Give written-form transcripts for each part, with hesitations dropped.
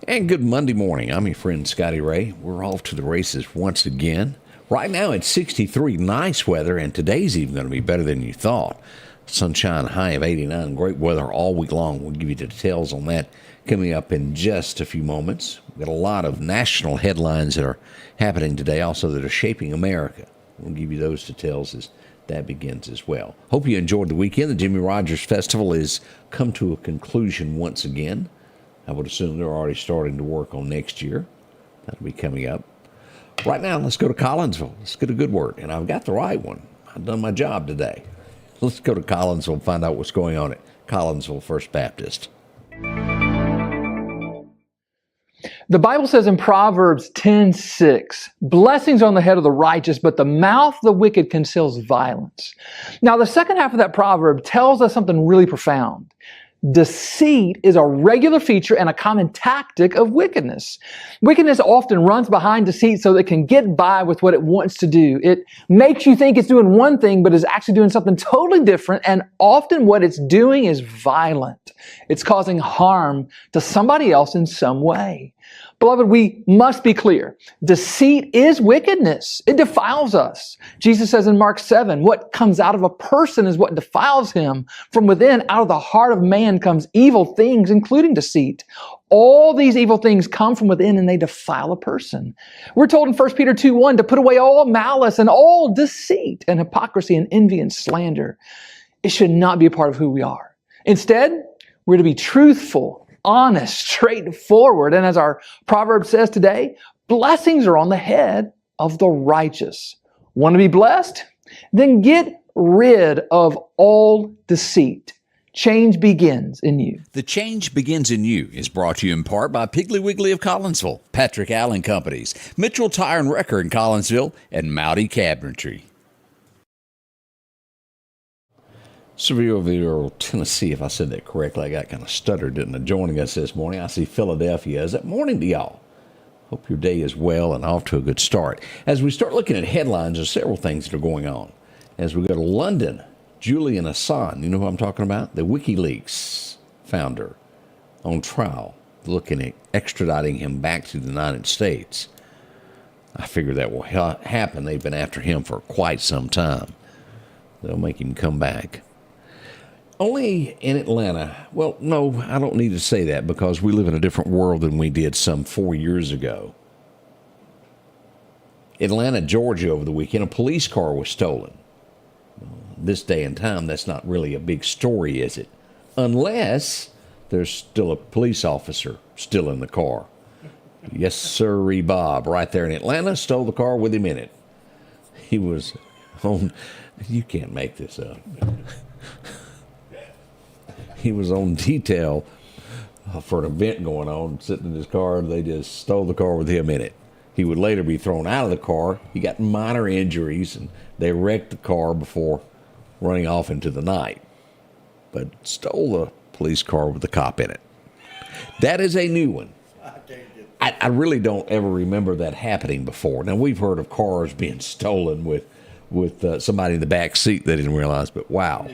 And good Monday morning. I'm your friend Scotty Ray. We're off to the races once again. Right now it's 63, nice weather, and today's even going to be better than you thought. Sunshine, high of 89, great weather all week long. We'll give you the details on that coming up in just a few moments. We've got a lot of national headlines that are happening today, also that are shaping America. We'll give you those details as that begins as well. Hope you enjoyed the weekend. The Jimmy Rogers Festival has come to a conclusion once again. I would assume they're already starting to work on next year. That'll be coming up. Right now, let's go to Collinsville. Let's get a good word. And I've got the right one. I've done my job today. Let's go to Collinsville and find out what's going on at Collinsville First Baptist. The Bible says in Proverbs 10:6, blessings are on the head of the righteous, but the mouth of the wicked conceals violence. Now, the second half of that proverb tells us something really profound. Deceit is a regular feature and a common tactic of wickedness. Wickedness often runs behind deceit so that it can get by with what it wants to do. It makes you think it's doing one thing, but is actually doing something totally different, and often what it's doing is violent. It's causing harm to somebody else in some way. Beloved, we must be clear. Deceit is wickedness. It defiles us. Jesus says in Mark 7, what comes out of a person is what defiles him. From within, out of the heart of man comes evil things, including deceit. All these evil things come from within and they defile a person. We're told in 1 Peter 2:1 to put away all malice and all deceit and hypocrisy and envy and slander. It should not be a part of who we are. Instead, we're to be truthful, honest, straightforward. And as our proverb says today, blessings are on the head of the righteous. Want to be blessed? Then get rid of all deceit. Change begins in you. The Change Begins in You is brought to you in part by Piggly Wiggly of Collinsville, Patrick Allen Companies, Mitchell Tire and Wrecker in Collinsville, and Mowdy Cabinetry. Sevierville, Tennessee, if I said that correctly. I got kind of stuttered, didn't I? Joining us this morning, I see Philadelphia. Is that morning to y'all? Hope your day is well and off to a good start. As we start looking at headlines, there's several things that are going on. As we go to London, Julian Assange, you know who I'm talking about? The WikiLeaks founder on trial, looking at extraditing him back to the United States. I figure that will happen. They've been after him for quite some time. They'll make him come back. Only in Atlanta. Well, no, I don't need to say that because we live in a different world than we did some 4 years ago. Atlanta, Georgia, over the weekend, a police car was stolen. This day and time, that's not really a big story, is it? Unless there's still a police officer still in the car. Yes, sirree, Bob, right there in Atlanta, stole the car with him in it. He was on, you can't make this up. He was on detail for an event going on, sitting in his car, and they just stole the car with him in it. He would later be thrown out of the car. He got minor injuries, and they wrecked the car before running off into the night. But stole the police car with the cop in it. That is a new one. I really don't ever remember that happening before. Now, we've heard of cars being stolen with somebody in the back seat they didn't realize, but wow.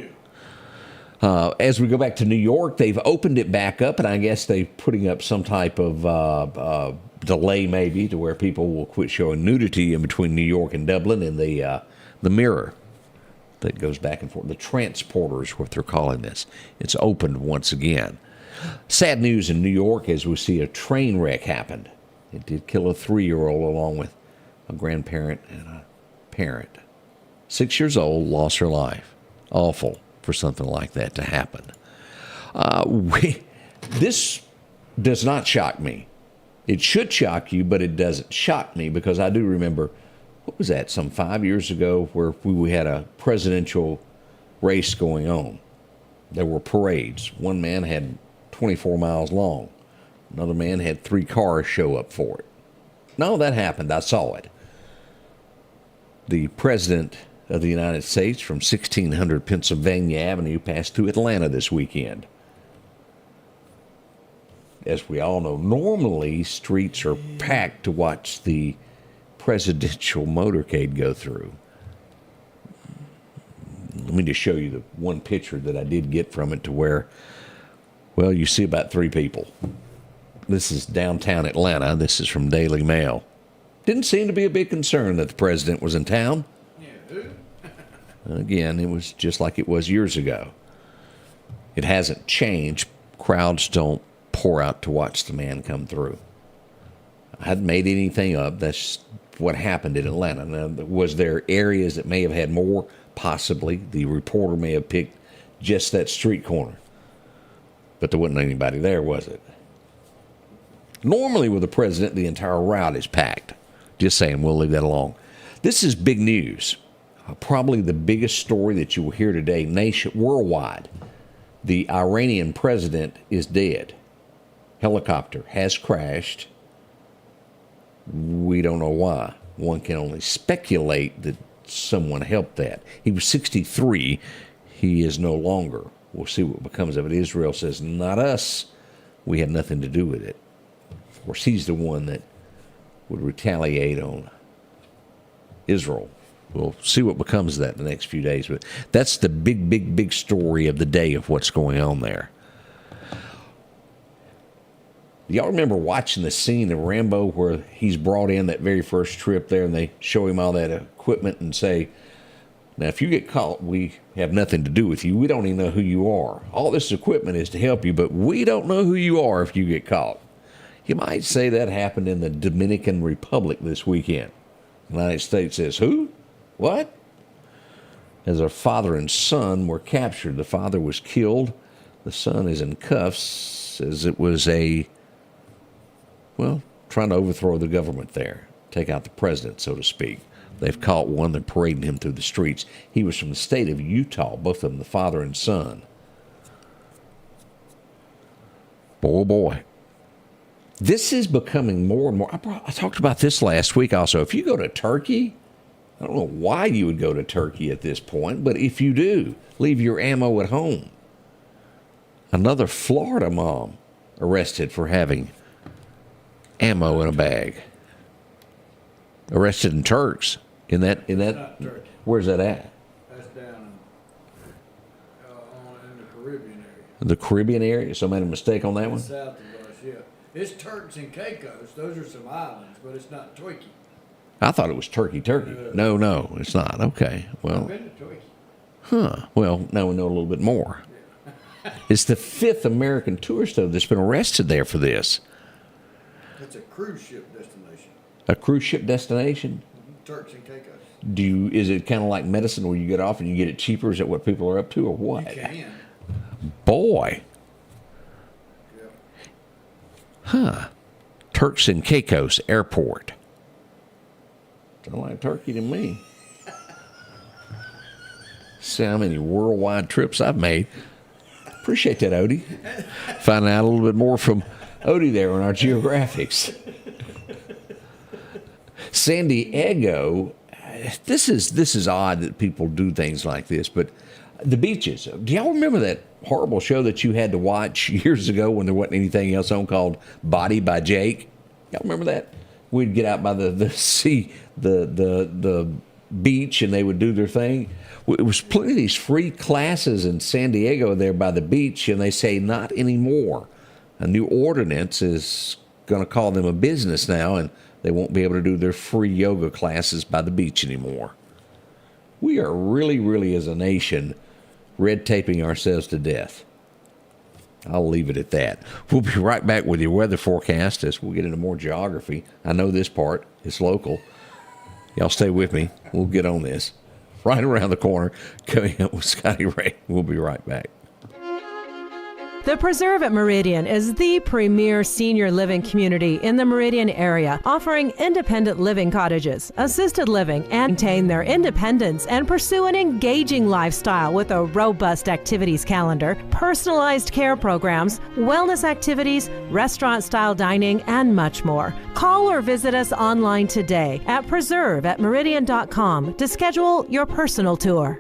As we go back to New York, they've opened it back up, and I guess they're putting up some type of delay maybe to where people will quit showing nudity in between New York and Dublin in the mirror that goes back and forth. The transporter is what they're calling this. It's opened once again. Sad news in New York as we see a train wreck happened. It did kill a 3-year-old along with a grandparent and a parent. 6 years old, lost her life. Awful for something like that to happen. This does not shock me. It should shock you, but it doesn't shock me because I do remember, what was that, some 5 years ago where we had a presidential race going on. There were parades. One man had 24 miles long. Another man had 3 cars show up for it. No, that happened. I saw it. The president of the United States from 1600 Pennsylvania Avenue passed through Atlanta this weekend. As we all know, normally streets are packed to watch the presidential motorcade go through. Let me just show you the one picture that I did get from it to where, well, you see about 3 people. This is downtown Atlanta. This is from Daily Mail. Didn't seem to be a big concern that the president was in town. Again, it was just like it was years ago. It hasn't changed. Crowds don't pour out to watch the man come through. I hadn't made anything up. That's what happened in Atlanta. Now, was there areas that may have had more? Possibly. The reporter may have picked just that street corner. But there wasn't anybody there, was it? Normally with the president, the entire route is packed. Just saying, we'll leave that alone. This is big news. Probably the biggest story that you will hear today, worldwide. The Iranian president is dead. Helicopter has crashed. We don't know why. One can only speculate that someone helped that. He was 63. He is no longer. We'll see what becomes of it. Israel says, not us. We had nothing to do with it. Of course, he's the one that would retaliate on Israel. We'll see what becomes of that in the next few days. But that's the big story of the day of what's going on there. Y'all remember watching the scene of Rambo where he's brought in that very first trip there and they show him all that equipment and say, now, if you get caught, we have nothing to do with you. We don't even know who you are. All this equipment is to help you, but we don't know who you are if you get caught. You might say that happened in the Dominican Republic this weekend. The United States says, who? What? As a father and son were captured. The father was killed. The son is in cuffs as it was trying to overthrow the government there. Take out the president, so to speak. They've caught one. They're parading him through the streets. He was from the state of Utah, both of them, the father and son. Boy. This is becoming more and more. I talked about this last week also. If you go to Turkey, I don't know why you would go to Turkey at this point, but if you do, leave your ammo at home. Another Florida mom arrested for having ammo in a bag. Arrested in Turks. In that. Not Turkey. Where's that at? That's down in the Caribbean area. The Caribbean area? So I made a mistake on that one? South of us, yeah. It's Turks and Caicos. Those are some islands, but it's not Turkey. I thought it was Turkey. No, it's not. Okay. Well. I've been to Turkey. Huh. Well, now we know a little bit more. It's the 5th American tourist, though, that's been arrested there for this. It's a cruise ship destination. A cruise ship destination? Turks and Caicos. Is it kind of like medicine where you get off and you get it cheaper? Is that what people are up to, or what? You can. Boy. Yep. Huh. Turks and Caicos Airport. Sound like Turkey to me. See how many worldwide trips I've made. Appreciate that, Odie. Finding out a little bit more from Odie there on our geographics. San Diego, this is odd that people do things like this, but the beaches. Do y'all remember that horrible show that you had to watch years ago when there wasn't anything else on called Body by Jake? Y'all remember that? We'd get out by the sea, the beach, and they would do their thing. It was plenty of these free classes in San Diego there by the beach, and they say not anymore. A new ordinance is going to call them a business now, and they won't be able to do their free yoga classes by the beach anymore. We are really, as a nation, red taping ourselves to death. I'll leave it at that. We'll be right back with your weather forecast as we'll get into more geography. I know this part. It's local. Y'all stay with me. We'll get on this. Right around the corner, coming up with Scotty Ray. We'll be right back. The Preserve at Meridian is the premier senior living community in the Meridian area, offering independent living cottages, assisted living, and maintain their independence and pursue an engaging lifestyle with a robust activities calendar, personalized care programs, wellness activities, restaurant-style dining, and much more. Call or visit us online today at preserveatmeridian.com to schedule your personal tour.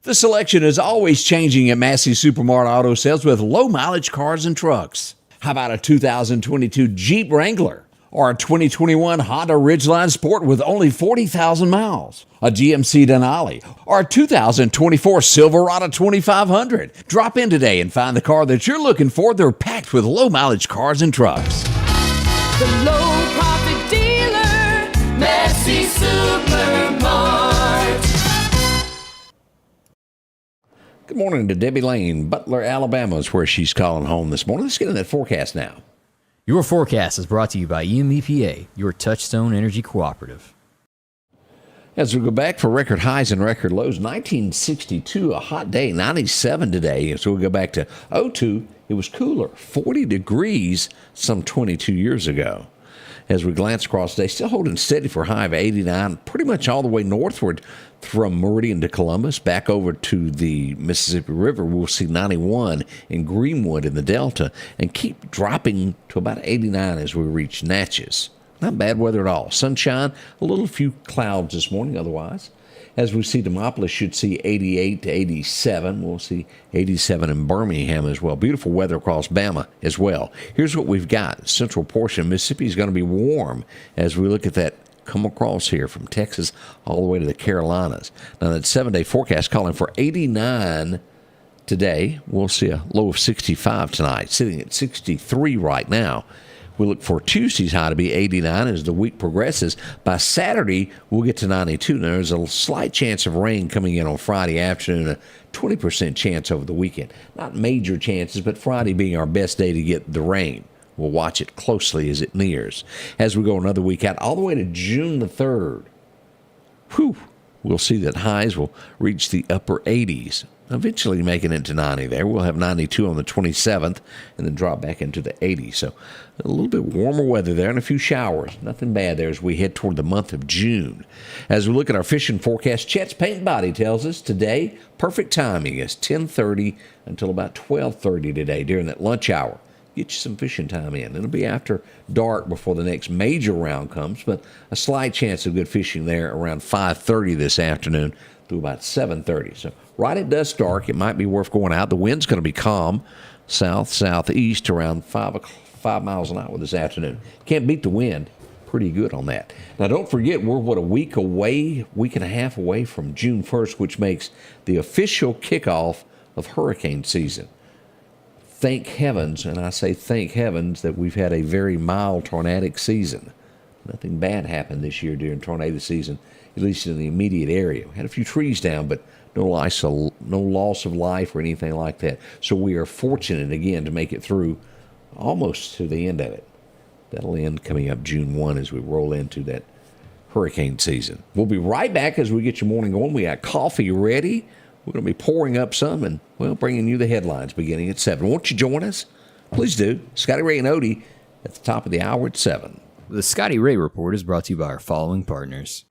The selection is always changing at Massey Supermart Auto Sales with low-mileage cars and trucks. How about a 2022 Jeep Wrangler? Or a 2021 Honda Ridgeline Sport with only 40,000 miles. A GMC Denali. Or a 2024 Silverado 2500. Drop in today and find the car that you're looking for. They're packed with low-mileage cars and trucks. The low profit dealer, Massey Supermart. Good morning to Debbie Lane, Butler, Alabama is where she's calling home this morning. Let's get in that forecast now. Your forecast is brought to you by EMEPA, your Touchstone Energy Cooperative. As we go back for record highs and record lows, 1962, a hot day, 97 today. As we go back to 02, it was cooler, 40 degrees some 22 years ago. As we glance across today, still holding steady for a high of 89, pretty much all the way northward from Meridian to Columbus, back over to the Mississippi River. We'll see 91 in Greenwood in the Delta and keep dropping to about 89 as we reach Natchez. Not bad weather at all. Sunshine, a little few clouds this morning otherwise. As we see, Demopolis should see 88 to 87. We'll see 87 in Birmingham as well. Beautiful weather across Bama as well. Here's what we've got. Central portion of Mississippi is going to be warm as we look at that come across here from Texas all the way to the Carolinas. Now, that 7-day forecast calling for 89 today. We'll see a low of 65 tonight, sitting at 63 right now. We look for Tuesday's high to be 89 as the week progresses. By Saturday, we'll get to 92. Now, there's a slight chance of rain coming in on Friday afternoon, a 20% chance over the weekend. Not major chances, but Friday being our best day to get the rain. We'll watch it closely as it nears. As we go another week out, all the way to June the 3rd, we'll see that highs will reach the upper 80s. Eventually making it to 90 there. We'll have 92 on the 27th and then drop back into the 80s. So a little bit warmer weather there and a few showers. Nothing bad there as we head toward the month of June. As we look at our fishing forecast, Chet's Paint Body tells us today, perfect timing is 10:30 until about 12:30 today during that lunch hour. Get you some fishing time in. It'll be after dark before the next major round comes, but a slight chance of good fishing there around 5:30 this afternoon through about 7:30. So right at dusk dark, it might be worth going out. The wind's going to be calm, south-southeast around 5 miles an hour this afternoon. Can't beat the wind. Pretty good on that. Now, don't forget, we're, a week and a half away from June 1st, which makes the official kickoff of hurricane season. Thank heavens, and I say thank heavens, that we've had a very mild tornadic season. Nothing bad happened this year during tornado season, at least in the immediate area. We had a few trees down, but no loss of life or anything like that. So we are fortunate, again, to make it through almost to the end of it. That'll end coming up June 1 as we roll into that hurricane season. We'll be right back as we get your morning going. We got coffee ready. We're going to be pouring up some and, bringing you the headlines beginning at 7. Won't you join us? Please do. Scotty Ray and Odie at the top of the hour at 7. The Scotty Ray Report is brought to you by our following partners.